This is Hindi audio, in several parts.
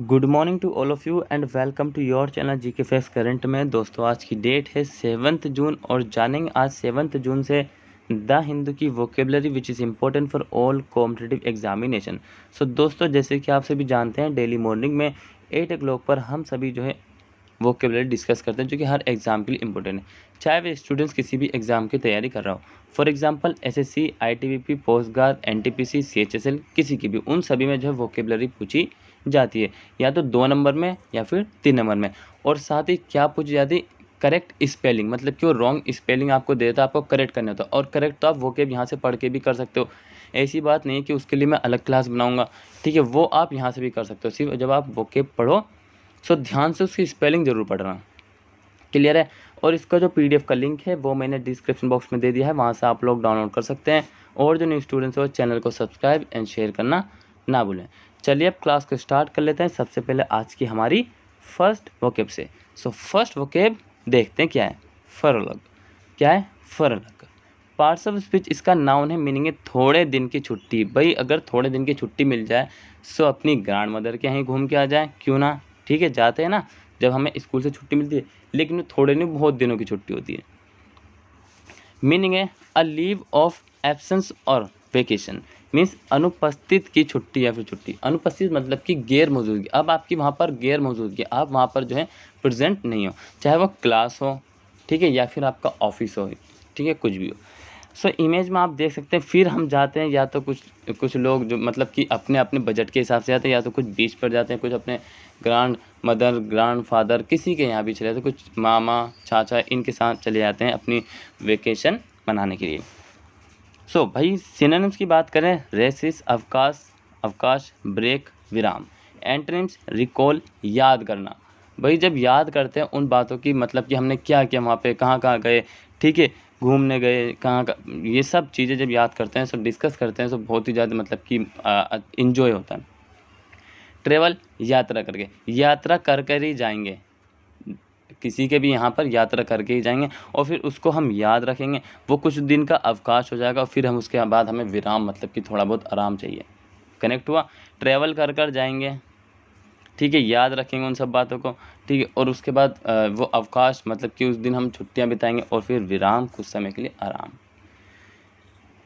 Good morning to all of you and welcome to your channel GK facts current में। दोस्तों आज की डेट है 7 जून और जानेंगे आज 7 जून से द हिंदू की vocabulary which is important for all competitive examination. So दोस्तों जैसे कि आप सभी जानते हैं डेली मॉर्निंग में 8 o'clock पर हम सभी जो है वोकेबलरी डिस्कस करते हैं जो कि हर एग्ज़ाम के लिए इंपॉर्टेंट है, चाहे वे स्टूडेंट्स किसी भी एग्ज़ाम की तैयारी कर रहा हो। For example SSC, ITBP, post guard, NTPC, CHSL, किसी की भी उन सभी में जो है वोकेबलरी पूछी जाती है, या तो 2 नंबर में या फिर 3 नंबर में। और साथ ही क्या पूछी जाती है, करेक्ट स्पेलिंग, मतलब कि वो रॉन्ग स्पेलिंग आपको देता है, आपको करेक्ट करना होता है। और करेक्ट तो आप वोकेब यहाँ से पढ़ के भी कर सकते हो, ऐसी बात नहीं है कि उसके लिए मैं अलग क्लास बनाऊंगा, ठीक है, वो आप यहाँ से भी कर सकते हो। सिर्फ जब आप वोकेब पढ़ो सो ध्यान से उसकी स्पेलिंग ज़रूर पढ़ना, क्लियर है। और इसका जो पीडीएफ का लिंक है वो मैंने डिस्क्रिप्शन बॉक्स में दे दिया है, वहाँ से आप लोग डाउनलोड कर सकते हैं। और जो न्यू स्टूडेंट्स हो चैनल को सब्सक्राइब एंड शेयर करना ना भूलें। चलिए अब क्लास को स्टार्ट कर लेते हैं। सबसे पहले आज की हमारी फर्स्ट वोकेब से। सो फर्स्ट वोकेब देखते हैं क्या है। फरलग, क्या है फरलग? पार्ट्स ऑफ स्पीच इसका नाउन है, मीनिंग है थोड़े दिन की छुट्टी। भाई अगर थोड़े दिन की छुट्टी मिल जाए सो अपनी ग्रैंड मदर के यहाँ घूम के आ जाए, क्यों ना, ठीक है, जाते हैं ना जब हमें स्कूल से छुट्टी मिलती है, लेकिन थोड़े नहीं बहुत दिनों की छुट्टी होती है। मीनिंग है अ लीव ऑफ एब्सेंस और वेकेशन, मीन्स अनुपस्थित की छुट्टी या फिर छुट्टी। अनुपस्थित मतलब कि गैर मौजूदगी, अब आपकी वहाँ पर गैर मौजूदगी, आप वहाँ पर जो है प्रेजेंट नहीं हो, चाहे वो क्लास हो, ठीक है, या फिर आपका ऑफिस हो, ठीक है, कुछ भी हो। सो इमेज में आप देख सकते हैं। फिर हम जाते हैं, या तो कुछ लोग जो मतलब कि अपने अपने बजट के हिसाब से जाते हैं, या तो कुछ बीच पर जाते हैं, कुछ अपने ग्रांड मदर ग्रांड फादर किसी के यहाँ भी चले जाते हैं, कुछ मामा चाचा इनके साथ चले जाते हैं अपनी वेकेशन मनाने के लिए। सो भाई सिनोनिम्स की बात करें, रेसिस अवकाश, अवकाश, ब्रेक, विराम। एंटोनिम्स रिकॉल, याद करना। भाई जब याद करते हैं उन बातों की, मतलब कि हमने क्या किया वहाँ पे, कहाँ कहाँ गए, ठीक है, घूमने गए कहाँ का, ये सब चीज़ें जब याद करते हैं, सब डिस्कस करते हैं, तो बहुत ही ज़्यादा मतलब कि इन्जॉय होता है। ट्रेवल, यात्रा करके, यात्रा कर कर ही जाएंगे, किसी के भी यहाँ पर यात्रा करके ही जाएंगे और फिर उसको हम याद रखेंगे। वो कुछ दिन का अवकाश हो जाएगा और फिर हम उसके बाद हमें विराम, मतलब कि थोड़ा बहुत आराम चाहिए। कनेक्ट हुआ? ट्रैवल कर कर जाएंगे, ठीक है, याद रखेंगे उन सब बातों को, ठीक है, और उसके बाद वो अवकाश मतलब कि उस दिन हम छुट्टियाँ बिताएंगे और फिर विराम, कुछ समय के लिए आराम।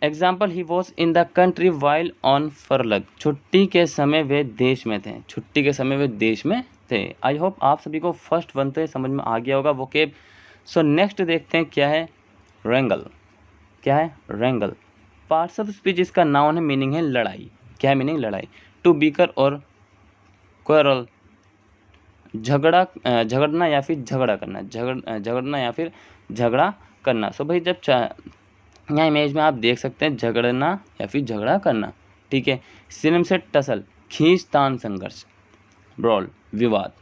Example, he was in the country while on furlough, छुट्टी के समय वे देश में थे, छुट्टी के समय वे देश में थे। आई होप आप सभी को फर्स्ट वन तो समझ में आ गया होगा वोकेब। सो नेक्स्ट देखते हैं क्या है रेंगल। क्या है रेंगल? पार्ट्स ऑफ स्पीच इसका नाउन है, मीनिंग है लड़ाई। क्या है मीनिंग? लड़ाई। टू बीकर और क्वेरल, झगड़ना या फिर झगड़ा करना, झगड़ना या फिर झगड़ा करना। सो भाई जब यहाँ इमेज में आप देख सकते हैं झगड़ना या फिर झगड़ा करना, ठीक है। सिनोनिम से टसल, खींचतान, संघर्ष, ब्रॉल, विवाद।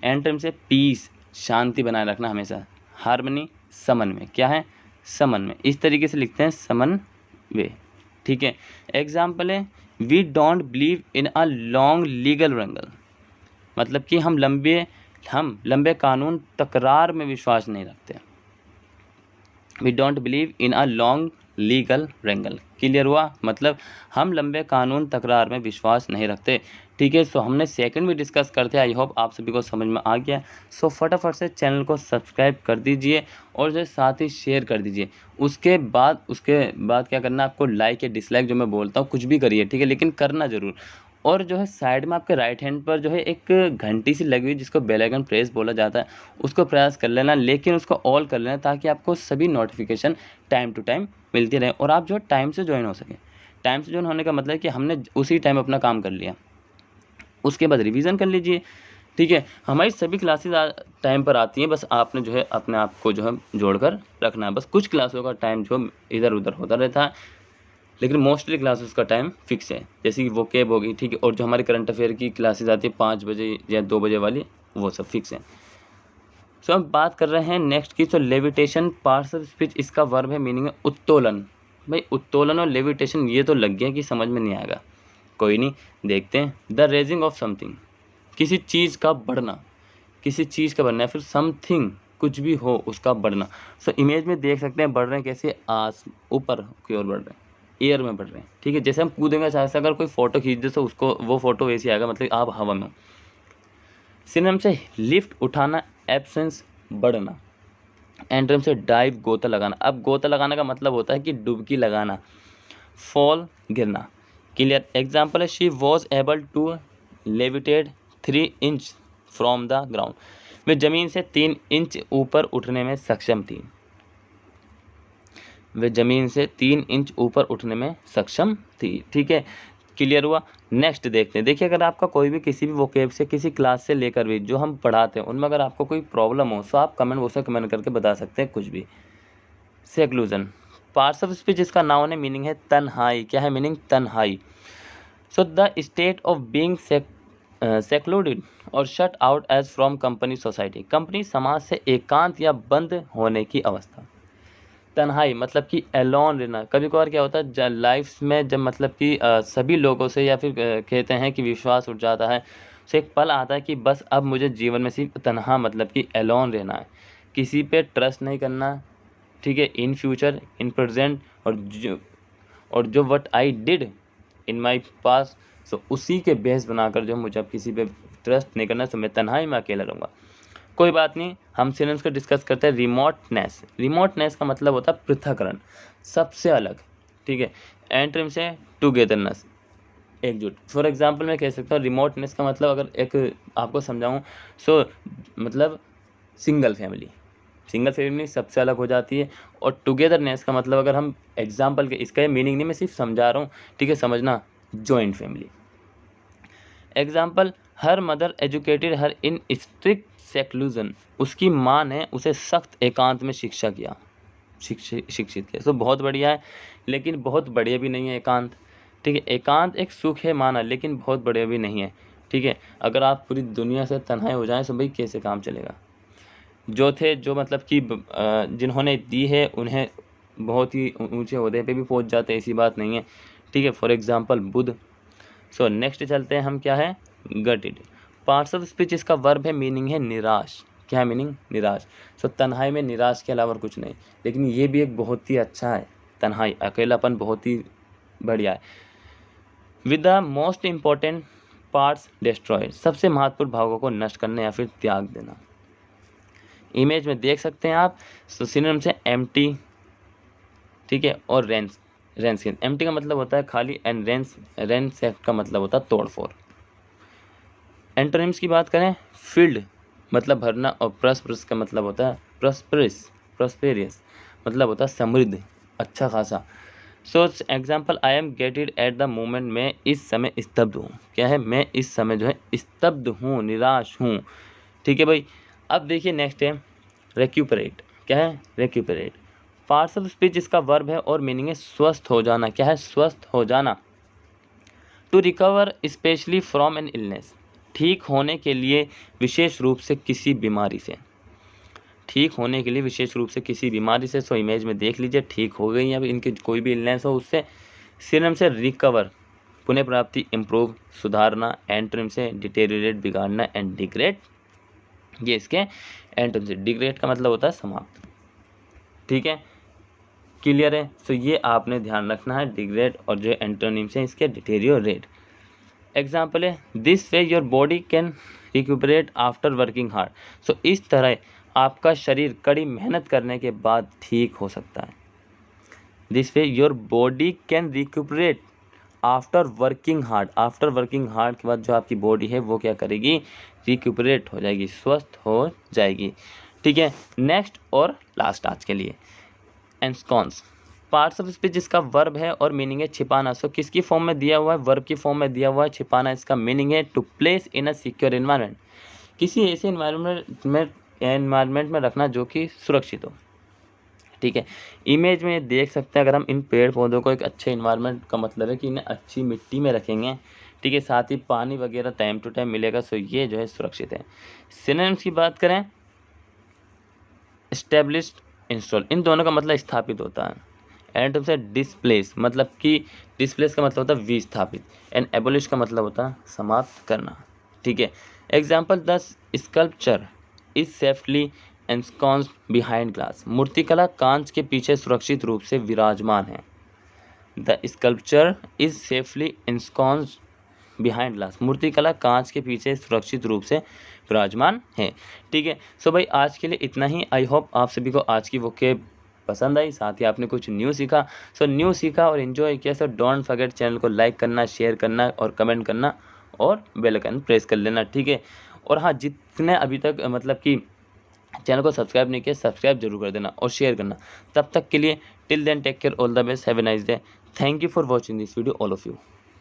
एंटोनिम से पीस, शांति बनाए रखना हमेशा। हार्मनी, समन्वय। क्या है? समन्वय। इस तरीके से लिखते हैं समन्वय, ठीक है। एग्जाम्पल है we don't believe in a long legal wrangle, मतलब कि हम लंबे कानून तकरार में विश्वास नहीं रखते। We don't believe in a long legal wrangle, clear हुआ? मतलब हम लंबे कानून तकरार में विश्वास नहीं रखते, ठीक है। सो हमने सेकंड भी डिस्कस करते हैं, आई होप आप सभी को समझ में आ गया। सो फटाफट से चैनल को सब्सक्राइब कर दीजिए और जो साथ ही शेयर कर दीजिए। उसके बाद क्या करना, आपको लाइक या डिसलाइक जो मैं बोलता हूँ कुछ भी करिए, ठीक है, लेकिन करना ज़रूर। और जो है साइड में आपके राइट हैंड पर जो है एक घंटी सी लगी हुई जिसको बेल आइकन प्रेस बोला जाता है, उसको प्रयास कर लेना, लेकिन उसको ऑल कर लेना ताकि आपको सभी नोटिफिकेशन टाइम टू टाइम मिलती रहे और आप जो है टाइम से ज्वाइन हो सकें। टाइम से ज्वाइन होने का मतलब है कि हमने उसी टाइम अपना काम कर लिया, उसके बाद रिवीजन कर लीजिए, ठीक है। हमारी सभी क्लासेज टाइम पर आती हैं, बस आपने जो है अपने आप को जो है जोड़कर रखना है। बस कुछ क्लासों का टाइम जो इधर उधर होता रहता है, लेकिन मोस्टली क्लासेस का टाइम फिक्स है, जैसे कि वो कैब होगी, ठीक है, और जो हमारी करंट अफेयर की क्लासेस आती है 5 बजे या 2 बजे वाली, वो सब फिक्स है। सो हम बात कर रहे हैं नेक्स्ट की। तो लेविटेशन, पार्ट्स ऑफ स्पीच इसका वर्ब है, मीनिंग है उत्तोलन। भाई उत्तोलन और लेविटेशन ये तो लग गया कि समझ में नहीं आएगा, कोई नहीं, देखते हैं। द रेजिंग ऑफ समथिंग, किसी चीज़ का बढ़ना, किसी चीज़ का बढ़ना, या फिर समथिंग कुछ भी हो उसका बढ़ना। सो इमेज में देख सकते हैं बढ़ रहे हैं कैसे, ऊपर की ओर बढ़ रहे हैं, एयर में बढ़ रहे हैं, ठीक है। जैसे हम कूदेंगे, चाहे से अगर कोई फोटो खींच दे तो उसको वो फोटो वैसे आएगा, मतलब आप हवा में हो, सिनोनिम से लिफ्ट उठाना, एब्सेंस बढ़ना। एंटोनिम से डाइव गोता लगाना। अब गोता लगाना का मतलब होता है कि डुबकी लगाना, फॉल गिरना। क्लियर। एग्जाम्पल है she was able to levitate 3 inch from the ground. वे जमीन से 3 इंच ऊपर उठने में सक्षम थी। वे जमीन से 3 इंच ऊपर उठने में सक्षम थी। ठीक है, क्लियर हुआ। नेक्स्ट देखते हैं। देखिए, अगर आपका कोई भी किसी भी वोकेब से, किसी क्लास से लेकर भी जो हम पढ़ाते हैं, उनमें अगर आपको कोई प्रॉब्लम हो तो आप कमेंट बॉक्स में कमेंट करके बता सकते हैं कुछ भी। सेक्लूजन, पार्ट्स ऑफ स्पीच जिसका नाउन है, मीनिंग है तन्हाई। क्या है मीनिंग? तन्हाई। So the state of being secluded और shut out as from company society. Company समाज से एकांत या बंद होने की अवस्था। तन्हाई मतलब कि एलोन रहना। कभी कभार क्या होता है लाइफ में, जब मतलब कि सभी लोगों से या फिर कहते हैं कि विश्वास उठ जाता है, तो एक पल आता है कि बस अब मुझे जीवन में सिर्फ तन्हा मतलब कि एलोन रहना है, किसी पे ट्रस्ट नहीं करना। ठीक है, इन फ्यूचर, इन प्रेजेंट, और जो व्हाट आई डिड इन माई पास, सो उसी के बेस बनाकर जो मुझे अब किसी पे ट्रस्ट नहीं करना, तो मैं तन्हाई में अकेला रहूँगा। कोई बात नहीं, हम सिनोनिम्स को डिस्कस करते हैं। रिमोटनेस। रिमोटनेस का मतलब होता है पृथककरण, सबसे अलग। ठीक है। एंटोनिम से टुगेदरनेस, एकजुट। फॉर एग्जांपल मैं कह सकता हूँ रिमोटनेस का मतलब, अगर एक आपको समझाऊँ, सो मतलब सिंगल फैमिली। सिंगल फैमिली सबसे अलग हो जाती है। और टुगेदरनेस का मतलब, अगर हम एग्जाम्पल के, इसका मीनिंग नहीं, मैं सिर्फ समझा रहा हूँ, ठीक है, समझना। Joint family. Example, her mother educated her in strict seclusion. उसकी माँ ने उसे सख्त एकांत में शिक्षा किया, शिक्षित किया। तो बहुत बढ़िया है, लेकिन बहुत बढ़िया भी नहीं है एकांत। ठीक है, एकांत एक सुख है माना, लेकिन बहुत बढ़िया भी नहीं है। ठीक है, अगर आप पूरी दुनिया से तन्हाई हो जाएं तो भाई कैसे काम चलेगा। जो थे, जो मतलब कि जिन्होंने दी है, उन्हें बहुत ही ऊंचे ओहदे पे भी पहुंच जाते हैं, ऐसी बात नहीं है। ठीक है, for example Buddha. So next चलते हैं हम, क्या है? गटेड। पार्ट्स ऑफ स्पीच इसका वर्ब है, मीनिंग है निराश। क्या है मीनिंग? निराश। सो तन्हाई में निराश के अलावा कुछ नहीं, लेकिन ये भी एक बहुत ही अच्छा है। तन्हाई, अकेलापन बहुत ही बढ़िया है। With the most important parts destroyed, सबसे महत्वपूर्ण भागों को नष्ट करना या फिर त्याग देना। इमेज में देख सकते हैं आप। सो सिनोनिम से एम्प्टी, ठीक है, और रेंसिन। एम्प्टी का मतलब होता है खाली, एंड रेंस का मतलब होता है तोड़फोड़। एंटोनिम्स की बात करें, फील्ड मतलब भरना, और प्रॉस्परस का मतलब होता है प्रॉस्पेरियस मतलब होता है समृद्ध, अच्छा खासा। So example, I am gated at the moment, मैं इस समय स्तब्ध हूँ। क्या है? मैं इस समय जो है स्तब्ध हूँ, निराश हूँ। ठीक है भाई। अब देखिए नेक्स्ट है रेक्यूपरेट। क्या है? रेक्यूपरेट। पार्ट्स ऑफ स्पीच इसका वर्ब है और मीनिंग है स्वस्थ हो जाना। क्या है? स्वस्थ हो जाना। To recover specially from an illness, ठीक होने के लिए विशेष रूप से किसी बीमारी से। ठीक होने के लिए विशेष रूप से किसी बीमारी से। सो इमेज में देख लीजिए, ठीक हो गई। अब इनकी कोई भी इलनेस हो उससे। सिनोनिम से रिकवर, पुनः प्राप्ति, इम्प्रूव, सुधारना। एंटोनिम से डिटेरियोरेट, बिगाड़ना, एंड डिग्रेड, ये इसके एंटोनिम से। डिग्रेड का मतलब होता है समाप्त। ठीक है, क्लियर है। सो ये आपने ध्यान रखना है, डिग्रेड और जो एंटोनिम से इसके डिटेरियोरेट। एग्जाम्पल है, this way your body can recuperate after working hard. So इस तरह आपका शरीर कड़ी मेहनत करने के बाद ठीक हो सकता है। This way your body can recuperate after working hard. After working hard के बाद जो आपकी बॉडी है वो क्या करेगी? रिक्यूपरेट हो जाएगी, स्वस्थ हो जाएगी। ठीक है, नेक्स्ट और लास्ट आज के लिए, एंस्कॉन्स। पार्ट्स ऑफ स्पीच इसका वर्ब है और मीनिंग है छिपाना। सो किसकी फॉर्म में दिया हुआ है? वर्ब की फॉर्म में दिया हुआ है, छिपाना। इसका मीनिंग है to place in a secure environment, किसी ऐसे एनवायरनमेंट में रखना जो कि सुरक्षित हो। ठीक है, इमेज में देख सकते हैं, अगर हम इन पेड़ पौधों को एक अच्छे इन्वायरमेंट का मतलब है कि इन्हें अच्छी मिट्टी में रखेंगे, ठीक है, साथ ही पानी वगैरह टाइम टू टाइम मिलेगा, सो ये जो है सुरक्षित है। सिनोनिम्स की बात करें, एस्टेब्लिश्ड, इंस्टॉल, इन दोनों का मतलब स्थापित होता है। एंड से डिस्प्लेस मतलब कि, डिस्प्लेस का मतलब होता है विस्थापित, एंड एबोलिश का मतलब होता है समाप्त करना। ठीक है, example, the sculpture is safely ensconced behind glass. मूर्तिकला कांच के पीछे सुरक्षित रूप से विराजमान है। The sculpture is safely ensconced behind glass, मूर्तिकला कांच के पीछे सुरक्षित रूप से विराजमान है। ठीक है, सो भाई आज के लिए इतना ही। आई होप आप सभी को आज की वोकेब पसंद आई, साथ ही आपने कुछ न्यू सीखा। सो न्यू सीखा और एंजॉय किया। सो डोंट फॉरगेट चैनल को लाइक करना, शेयर करना और कमेंट करना और बेल आइकन प्रेस कर लेना। ठीक है, और हाँ, जितने अभी तक मतलब कि चैनल को सब्सक्राइब नहीं किया, सब्सक्राइब जरूर कर देना और शेयर करना। तब तक के लिए till then take care, all the best, have a nice day. Thank you for watching this video all of you.